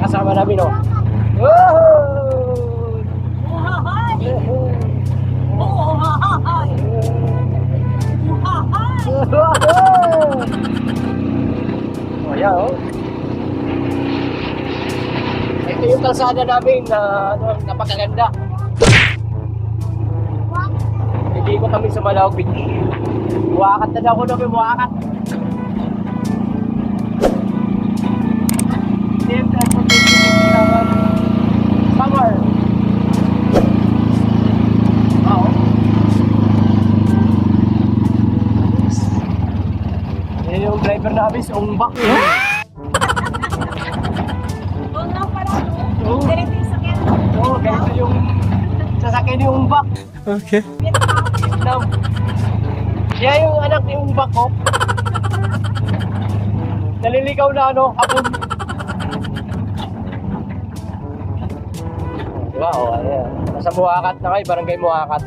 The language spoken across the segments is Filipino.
kasama namin, oh. Woohoo! Oh, yeah, oh. Ito yung kalsada namin na napakaganda. Hindi ko kami sa Malawag Beach. Buwakat na daw ko namin, buwakat. Summer. Oo. Yan yung driver namin, si Umbak. Oo, ganito yung sakyan. Oo, ganito yung sasakyan ni Umbak. Okay. Vietnam. Kaya yung anak ni Umbak ko, naliligaw na ano, hapon. Diba? O, ayan. Nasa Muakat na kayo, barangay Muakat.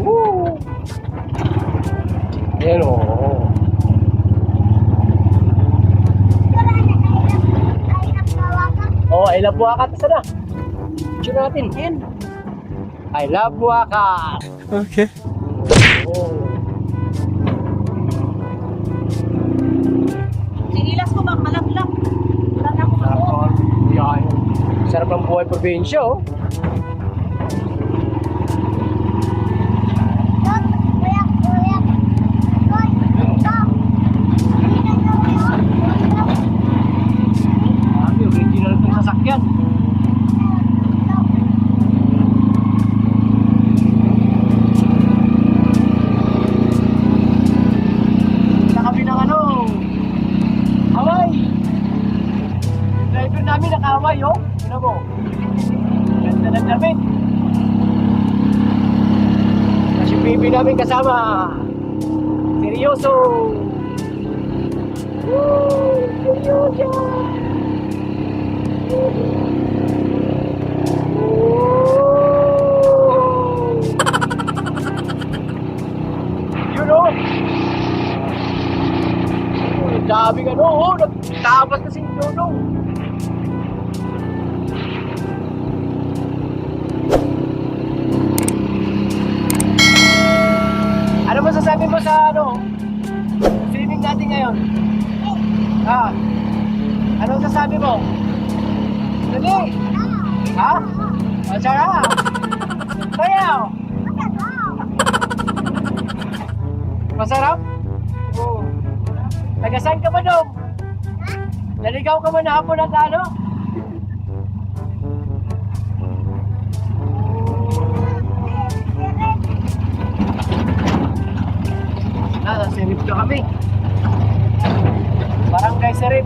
Woo! Ayan o. Oh, I love Muakat. Saan na? Picture natin. Ayan. I love Muakat. Okay. Oh. Sinilas ko bang malaglag. Wala na akong ako. Yan. Sarap ng buhay probinsya, oh. Sabi, original itong sasakyan. Sa kami ng ano, Hawaii. Driver namin naka-Hawaii, oh. Ano mo? Ganda ng damit. Tapos yung baby namin kasama. Seryoso. Woo! Seryoso. Woo! You know? Ang daming ano, oh. Nagtabas kasi yung Dodong. Ano masasabi mo sa ano? Swimming natin ngayon? Ah. Ano masasabi mo? Dali. Ha? Masarap. Sayaw. Masarap? Oo. Taga-saan ka ba, Dong? Naligaw ka ba na hapon at ano? Nasa Sirip na kami. Barangay Sirip.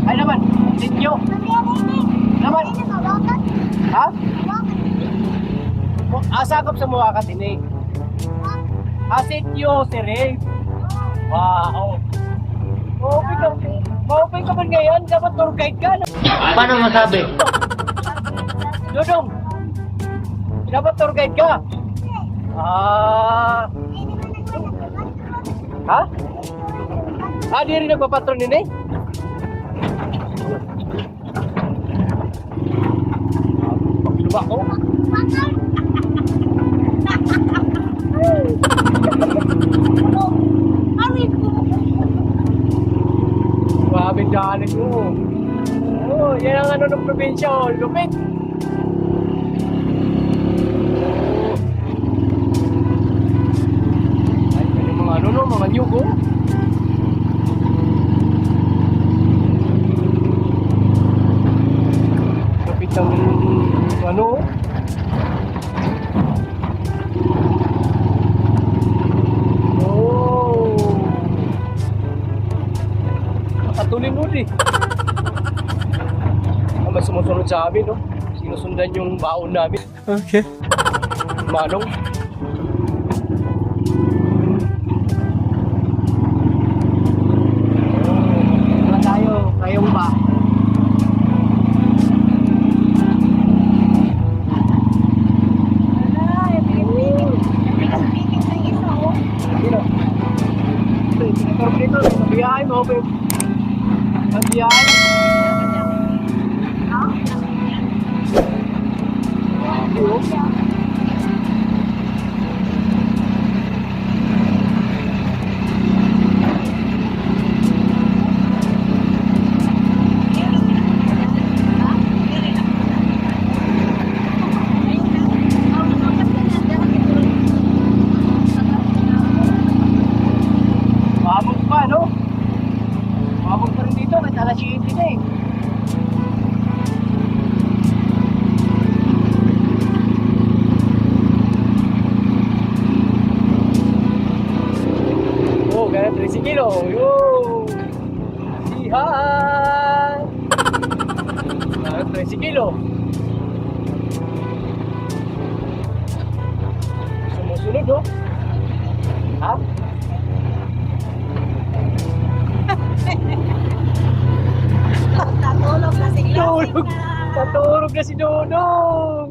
Ay naman, Sityo. Naman. Ha? Asakop sa Muakat ini. Sityo, Sirip. Wow. Maupay ka ba ngayon? Dapat tour guide ka. Paano masabi? Dudong, dapat tour guide ka. Ha? Di rin nagpapatron din eh? Pagluwa ko? Grabe daanan mo. Oh, yan ang ano ng probinsya, oh. Lupit. Ay, yung mga ano, no? Mga nyugo. Lupit ng ano, tulin-uli. May sumusunod sa amin, no? Sinusundan yung baon namin. Okay. Manong. Wala tayo. Kayong ba? Wala, yung pilit-pilit. Yung pilit-pilit na isa, oh. Sino? Biyahe mo, babe. Ang biyahe. Grabe, oh. Mabog pa, no? Mabog pa rin dito, kahit alas 7 na eh. Oh, ganun 13 kilo. Yo! Sihan! Ganun 13 kilo. Sumusunod, no? Ha? Tatulog na si Tulog! Tatulog na si Dodong!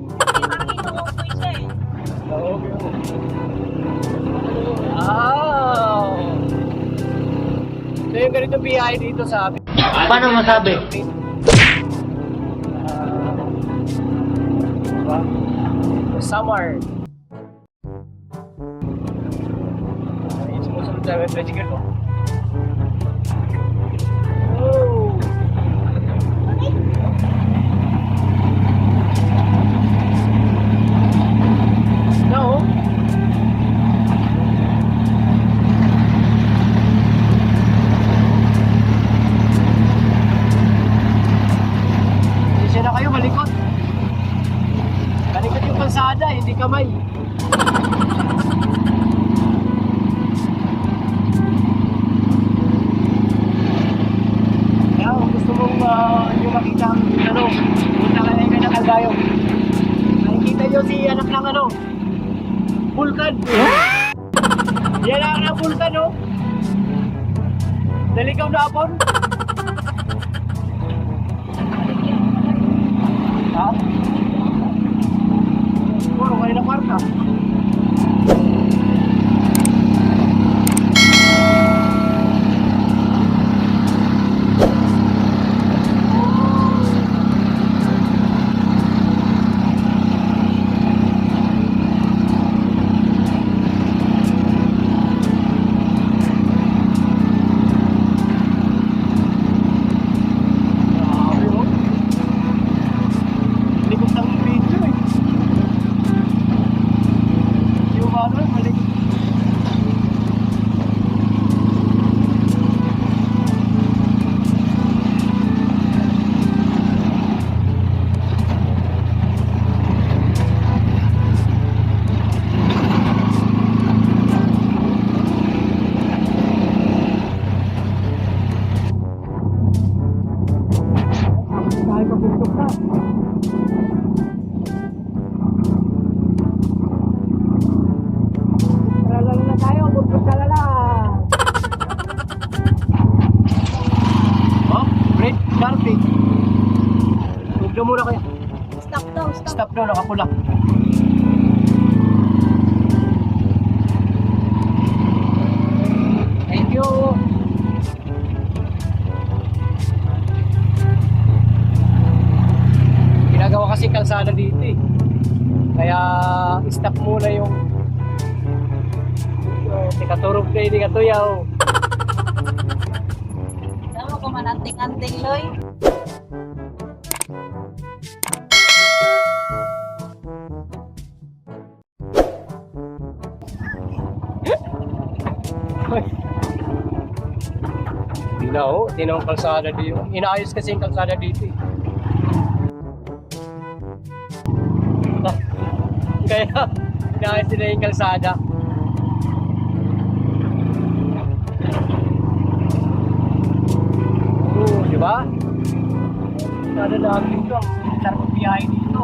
Oo, wow! Ito yung ganito biyahe dito sa amin. Paano masabi? Summer. Sumusunod sa web page ko. Oh! No. Siya na kayo, malikot. Malikot yung kalsada, hindi kamay. Kaya kung gusto mong yung makita ang ano, punta ka na ng Algayo. Nakikita nyo si anak ng ano, Vulcan. Yan ang anak ng Vulcan, no? Naligaw na apon. Ha? Puro kayo na kwarta. Grabe, oh. Likod ng video, eh. Yung ano, malikot. Kahit papuntok ka. Tralala na tayo, puntok talala. Oh, break, party. Huwag na muna kaya. Stop daw, stop. Stop daw, nakapula. Thank you. Ginagawa kasi kalsada dito eh. Kaya stop muna yung tikaturog na hindi katuyaw. Tama ko mananting-anting, Loy. No, tinawang kalsada dito. Inaayos kasi yung kalsada dito eh. Kaya inaayos nila yung kalsada. Oo, di ba? Kalsada lang dito. Ang sarap ng biyahe dito.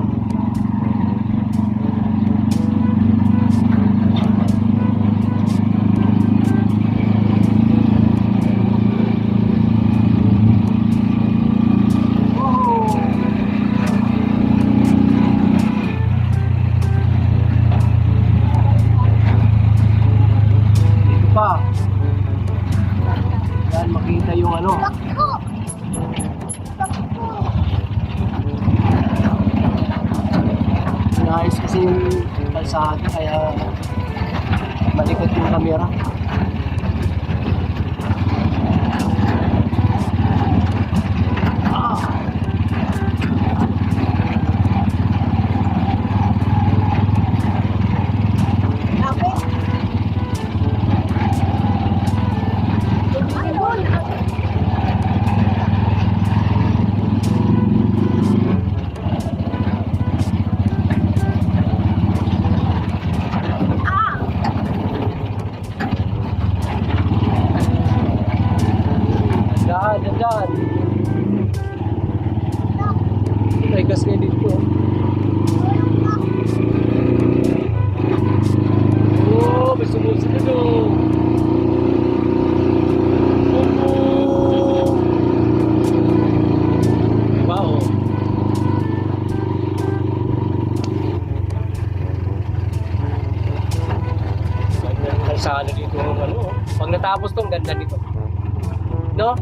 Takot yung camera. Ah. Lapit. Ayun. Ah! Dandaan. May gas ngayon dito. Oh, may sumusunod oh. Wow. Ganda ng kalsada dito ng ano. Pag natapos tong ganda dito. No?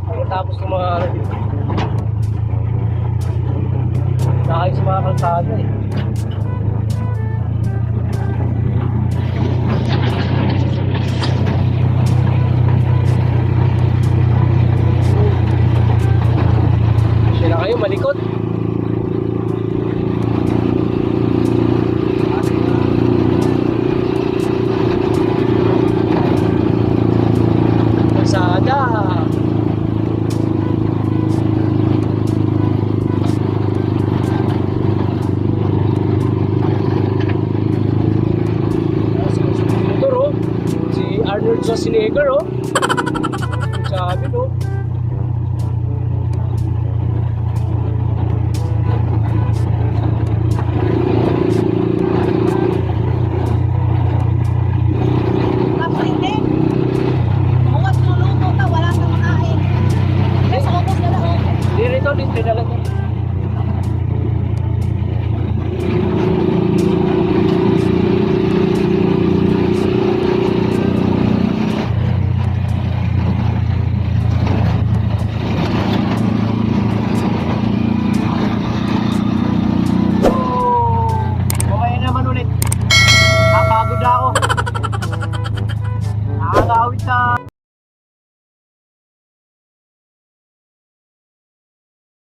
Pag natapos ng mga ano dito. Nakayos mga kalsada eh. Sila kayo malikot. Kalsada. Si Arnold Schwarzenegger oh. Sabi no. Tapos hindi. Bukas luluto ka, wala kang makain. Kasi ubos na lang. Dito na lang. Okay naman ulit. Napagod na ako. Nakakawit sa